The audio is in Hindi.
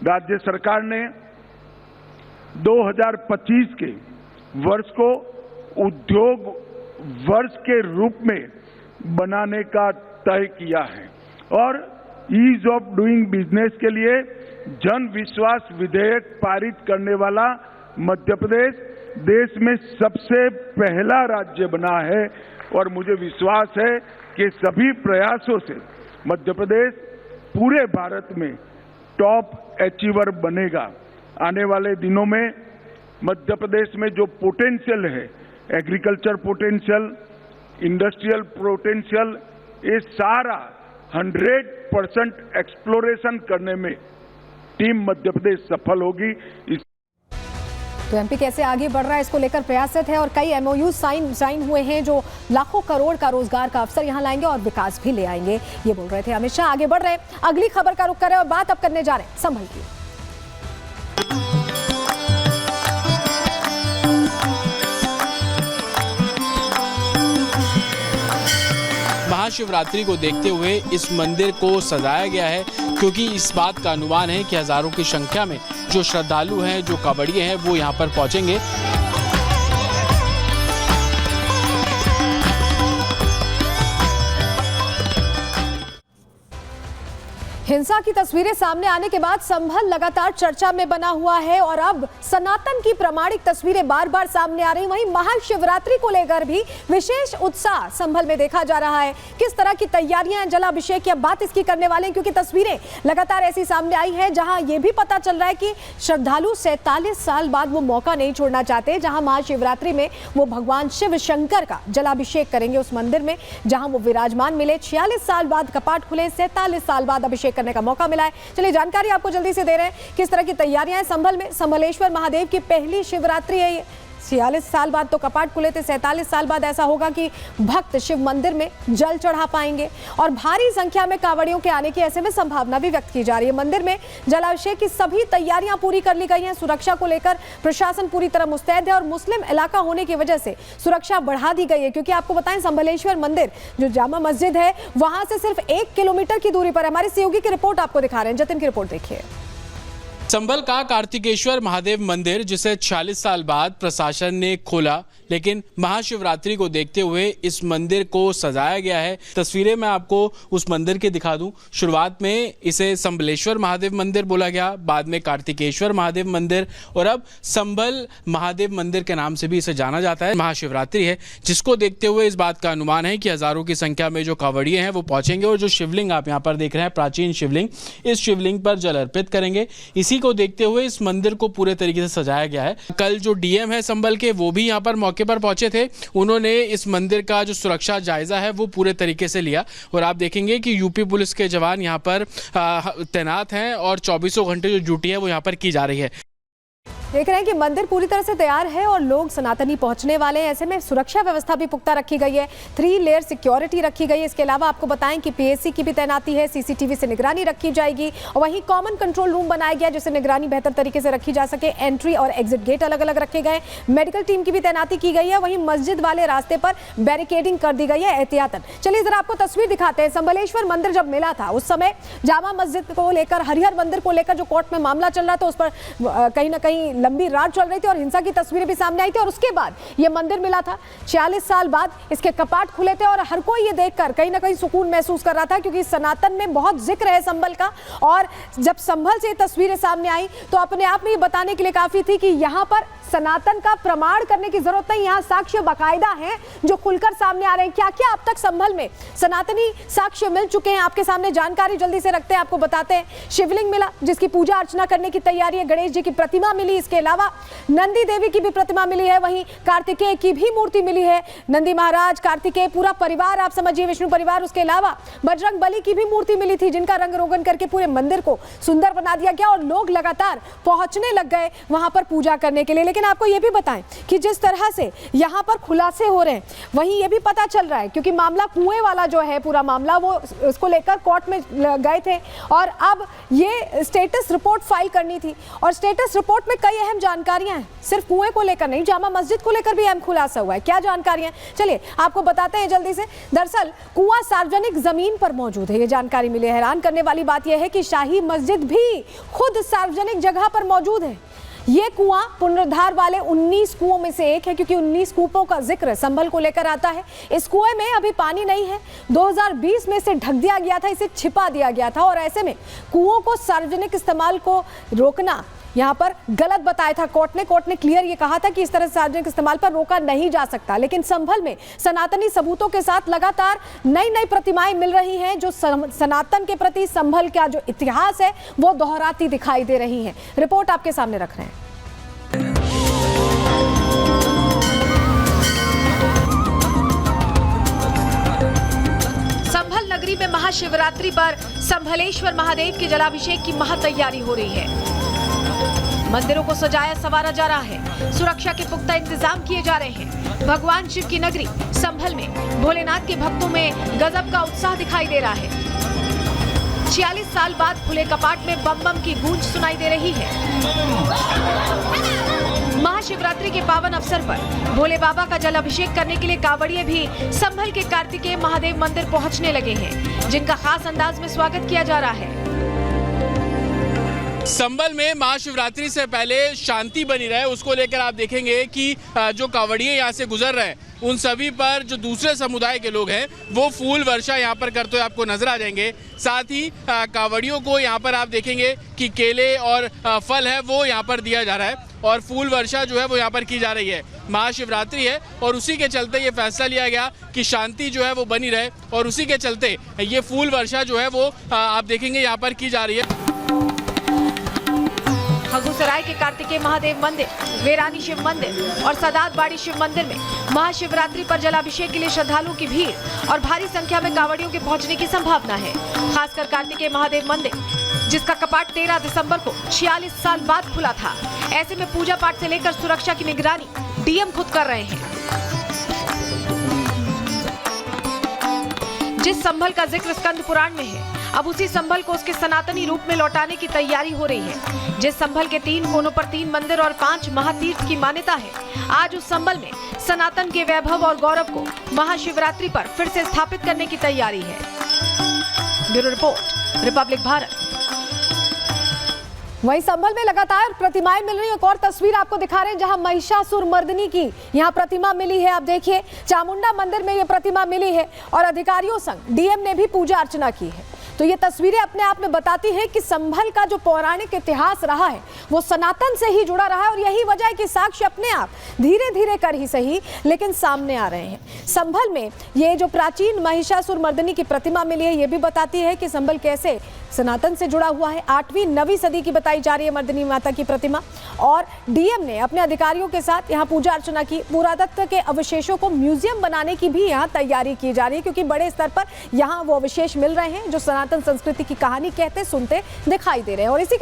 राज्य सरकार ने 2025 के वर्ष को उद्योग वर्ष के रूप में बनाने का तय किया है और ईज ऑफ डूइंग बिजनेस के लिए जन विश्वास विधेयक पारित करने वाला मध्य प्रदेश देश में सबसे पहला राज्य बना है और मुझे विश्वास है कि सभी प्रयासों से मध्य प्रदेश पूरे भारत में टॉप अचीवर बनेगा। आने वाले दिनों में मध्य प्रदेश में जो पोटेंशियल है, एग्रीकल्चर पोटेंशियल, इंडस्ट्रियल पोटेंशियल, ये सारा 100% एक्सप्लोरेशन करने में टीम मध्य प्रदेश सफल होगी। तो एमपी कैसे आगे बढ़ रहा है इसको लेकर प्रयासरत है और कई एमओयू साइन हुए हैं जो लाखों करोड़ का रोजगार का अवसर यहां लाएंगे और विकास भी ले आएंगे। ये बोल रहे थे अमित शाह। आगे बढ़ रहे हैं, अगली खबर का रुख कर रहे हैं और बात अब करने जा रहे हैं संभल की। महाशिवरात्रि को देखते हुए इस मंदिर को सजाया गया है क्योंकि इस बात का अनुमान है कि हजारों की संख्या में जो श्रद्धालु हैं, जो कांवड़िए हैं, वो यहाँ पर पहुंचेंगे। हिंसा की तस्वीरें सामने आने के बाद संभल लगातार चर्चा में बना हुआ है और अब सनातन की प्रमाणिक तस्वीरें बार बार सामने आ रही। वहीं महाशिवरात्रि को लेकर भी विशेष उत्साह संभल में देखा जा रहा है। किस तरह की तैयारियां हैं जलाभिषेक की, अब बात इसकी करने वाले हैं क्योंकि तस्वीरें लगातार ऐसी सामने आई है जहां यह भी पता चल रहा है कि श्रद्धालु 47 साल बाद वो मौका नहीं छोड़ना चाहते, जहां महाशिवरात्रि में वो भगवान शिव शंकर का जलाभिषेक करेंगे उस मंदिर में जहां वो विराजमान मिले। 46 साल बाद कपाट खुले, 47 साल बाद अभिषेक करने का मौका मिला है। चलिए जानकारी आपको जल्दी से दे रहे हैं किस तरह की तैयारियां हैं संभल में। संभलेश्वर महादेव की पहली शिवरात्रि है ये। 46 साल बाद तो कपाट खुले थे, 47 साल बाद ऐसा होगा कि भक्त शिव मंदिर में जल चढ़ा पाएंगे और भारी संख्या में कांवड़ियों के आने की ऐसे में संभावना भी व्यक्त की जा रही है। मंदिर में जलाभिषेक की सभी तैयारियां पूरी कर ली गई हैं। सुरक्षा को लेकर प्रशासन पूरी तरह मुस्तैद है और मुस्लिम इलाका होने की वजह से सुरक्षा बढ़ा दी गई है क्योंकि आपको बताएं संभलेश्वर मंदिर जो जामा मस्जिद है वहां से सिर्फ 1 किलोमीटर की दूरी पर है। हमारे सहयोगी की रिपोर्ट आपको दिखा रहे हैं, जतिन की रिपोर्ट देखिए। संभल का कार्तिकेश्वर महादेव मंदिर जिसे 46 साल बाद प्रशासन ने खोला, लेकिन महाशिवरात्रि को देखते हुए इस मंदिर को सजाया गया है। तस्वीरें मैं आपको उस मंदिर के दिखा दूं। शुरुआत में इसे संभलेश्वर महादेव मंदिर बोला गया, बाद में कार्तिकेश्वर महादेव मंदिर और अब संभल महादेव मंदिर के नाम से भी इसे जाना जाता है। महाशिवरात्रि है जिसको देखते हुए इस बात का अनुमान है कि हजारों की संख्या में जो कांवड़िए हैं वो पहुंचेंगे और जो शिवलिंग आप यहाँ पर देख रहे हैं, प्राचीन शिवलिंग, इस शिवलिंग पर जल अर्पित करेंगे। इसी को देखते हुए इस मंदिर को पूरे तरीके से सजाया गया है। कल जो डीएम है संभल के, वो भी यहाँ पर मौके पर पहुंचे थे। उन्होंने इस मंदिर का जो सुरक्षा जायजा है वो पूरे तरीके से लिया और आप देखेंगे कि यूपी पुलिस के जवान यहाँ पर तैनात हैं और 24 घंटे जो ड्यूटी है वो यहाँ पर की जा रही है। देख रहे हैं कि मंदिर पूरी तरह से तैयार है और लोग सनातनी पहुंचने वाले हैं। ऐसे में सुरक्षा व्यवस्था भी पुख्ता रखी गई है, 3 लेयर सिक्योरिटी रखी गई है। इसके अलावा आपको बताएं कि पीएससी की भी तैनाती है, सीसीटीवी से निगरानी रखी जाएगी और वहीं कॉमन कंट्रोल रूम बनाया गया जिससे निगरानी बेहतर तरीके से रखी जा सके। एंट्री और एग्जिट गेट अलग अलग रखे गए, मेडिकल टीम की भी तैनाती की गई है। वहीं मस्जिद वाले रास्ते पर बैरिकेडिंग कर दी गई है एहतियातन। चलिए जरा आपको तस्वीर दिखाते हैं। संभलेश्वर मंदिर जब मिला था उस समय जामा मस्जिद को लेकर, हरिहर मंदिर को लेकर जो कोर्ट में मामला चल रहा था उस पर कहीं ना कहीं लंबी रात चल रही थी और हिंसा की तस्वीरें भी सामने आई थी और उसके बाद ये मंदिर मिला था। 46 साल बाद इसके कपाट खुले थे और हर कोई ये देखकर कहीं ना कहीं सुकून महसूस कर रहा था क्योंकि सनातन में बहुत जिक्र है संभल का। और जब संभल से ये तस्वीरें सामने आई तो अपने आप में ये बताने के लिए काफी थी कि यहाँ पर सनातन का प्रमाण करने की जरूरत नहीं, यहाँ साक्ष्य बाकायदा हैं जो खुलकर सामने आ रहे हैं। क्या क्या अब तक संभल में सनातनी साक्ष्य मिल चुके हैं आपके सामने जानकारी जल्दी से रखते हैं, आपको बताते हैं। शिवलिंग मिला जिसकी पूजा अर्चना करने की तैयारी है, गणेश जी की प्रतिमा मिली, इसके अलावा नंदी देवी की भी प्रतिमा मिली है, वहीं कार्तिकेय की भी मूर्ति मिली है। नंदी महाराज, कार्तिकेय, पूरा परिवार आप समझिए, विष्णु परिवार। उसके अलावा बजरंग बली की भी मूर्ति मिली थी जिनका रंग रोगन करके पूरे मंदिर को सुंदर बना दिया गया और लोग लगातार पहुंचने लग गए वहां पर पूजा करने के लिए। लेकिन आपको यह भी बताएं कि जिस तरह से यहां पर खुलासे हो रहे हैं वहीं यह भी पता चल रहा है क्योंकि मामला कुएं वाला जो है पूरा मामला वो उसको लेकर कोर्ट में गए थे और अब ये स्टेटस रिपोर्ट फाइल करनी थी और स्टेटस रिपोर्ट में कई अहम जानकारियां हैं, सिर्फ कुएं को लेकर नहीं, जामा मस्जिद को लेकर भी अहम खुलासा हुआ है। क्या जानकारियां, चलिए आपको बताते हैं जल्दी से। दरअसल कुआं सार्वजनिक जमीन पर मौजूद है, ये जानकारी मिली है। हैरान करने वाली बात यह है कि शाही मस्जिद भी खुद सार्वजनिक जगह पर मौजूद है। ये कुआं पुनरुद्धार वाले 19 कुओं में से एक है, क्योंकि 19 कूपों का जिक्र संभल को लेकर आता है। इस कुएं में अभी पानी नहीं है, 2020 में इसे ढक दिया गया था, इसे छिपा दिया गया था, और ऐसे में कुओं को सार्वजनिक इस्तेमाल को रोकना यहाँ पर गलत बताया था कोर्ट ने क्लियर ये कहा था कि इस तरह से सार्वजनिक इस्तेमाल पर रोका नहीं जा सकता। लेकिन संभल में सनातनी सबूतों के साथ लगातार नई नई प्रतिमाएं मिल रही हैं, जो सनातन के प्रति संभल का जो इतिहास है वो दोहराती दिखाई दे रही हैं। रिपोर्ट आपके सामने रख रहे हैं। संभल नगरी में महाशिवरात्रि पर संभलेश्वर महादेव के जलाभिषेक की महातैयारी हो रही है। मंदिरों को सजाया संवारा जा रहा है, सुरक्षा के पुख्ता इंतजाम किए जा रहे हैं। भगवान शिव की नगरी संभल में भोलेनाथ के भक्तों में गजब का उत्साह दिखाई दे रहा है। 46 साल बाद खुले कपाट में बम बम की गूंज सुनाई दे रही है। महाशिवरात्रि के पावन अवसर पर भोले बाबा का जल अभिषेक करने के लिए कांवड़िए भी संभल के कार्तिकेय महादेव मंदिर पहुंचने लगे हैं, जिनका खास अंदाज में स्वागत किया जा रहा है। संभल में महाशिवरात्रि से पहले शांति बनी रहे, उसको लेकर आप देखेंगे कि जो कांवड़िए यहाँ से गुजर रहे हैं उन सभी पर जो दूसरे समुदाय के लोग हैं वो फूल वर्षा यहाँ पर करते हुए आपको नजर आ जाएंगे। साथ ही कांवड़ियों को यहाँ पर आप देखेंगे कि केले और फल है वो यहाँ पर दिया जा रहा है और फूल वर्षा जो है वो यहाँ पर की जा रही है। महाशिवरात्रि है और उसी के चलते ये फैसला लिया गया कि शांति जो है वो बनी रहे और उसी के चलते ये फूल वर्षा जो है वो आप देखेंगे यहाँ पर की जा रही है। खगुसराय के कार्तिकेय महादेव मंदिर, वेरानी शिव मंदिर और सदातबाड़ी शिव मंदिर में महाशिवरात्रि पर जलाभिषेक के लिए श्रद्धालुओं की भीड़ और भारी संख्या में कांवड़ियों के पहुंचने की संभावना है। खासकर कार्तिकेय महादेव मंदिर, जिसका कपाट 13 दिसंबर को 46 साल बाद खुला था। ऐसे में पूजा पाठ से लेकर सुरक्षा की निगरानी डीएम खुद कर रहे हैं। जिस संभल का जिक्र स्कंद पुराण में है, अब उसी संभल को उसके सनातनी रूप में लौटाने की तैयारी हो रही है। जिस संभल के 3 कोनों पर 3 मंदिर और 5 महातीर्थ की मान्यता है, आज उस संभल में सनातन के वैभव और गौरव को महाशिवरात्रि पर फिर से स्थापित करने की तैयारी है। Bureau report, Republic Bharat. वहीं संभल में लगातार प्रतिमाएं मिल रही हैं। एक और तस्वीर आपको दिखा रहे हैं जहां महिषासुर मर्दिनी की यहां प्रतिमा मिली है। आप देखिए, चामुंडा मंदिर में ये प्रतिमा मिली है और अधिकारियों संग डीएम ने भी पूजा अर्चना की है। तो ये तस्वीरें अपने आप में बताती हैं कि संभल का जो पौराणिक इतिहास रहा है वो सनातन से ही जुड़ा रहा है, और यही वजह है कि साक्ष्य अपने आप धीरे धीरे कर ही सही लेकिन सामने आ रहे हैं। संभल में ये जो प्राचीन महिषासुर मर्दिनी की प्रतिमा मिली है, ये भी बताती है कि संभल कैसे सनातन से जुड़ा हुआ है। 8वीं 9वीं सदी की बताई जा रही है मर्दिनी माता की प्रतिमा, और डीएम ने अपने अधिकारियों के साथ यहाँ पूजा अर्चना की। पुरातत्व के अवशेषों को म्यूजियम बनाने की भी यहाँ तैयारी की जा रही है, क्योंकि बड़े स्तर पर यहाँ वो अवशेष मिल रहे हैं जो सनातन संस्कृति की कहानी कहते सुनते दिखाई दे रहे हैं। और इसी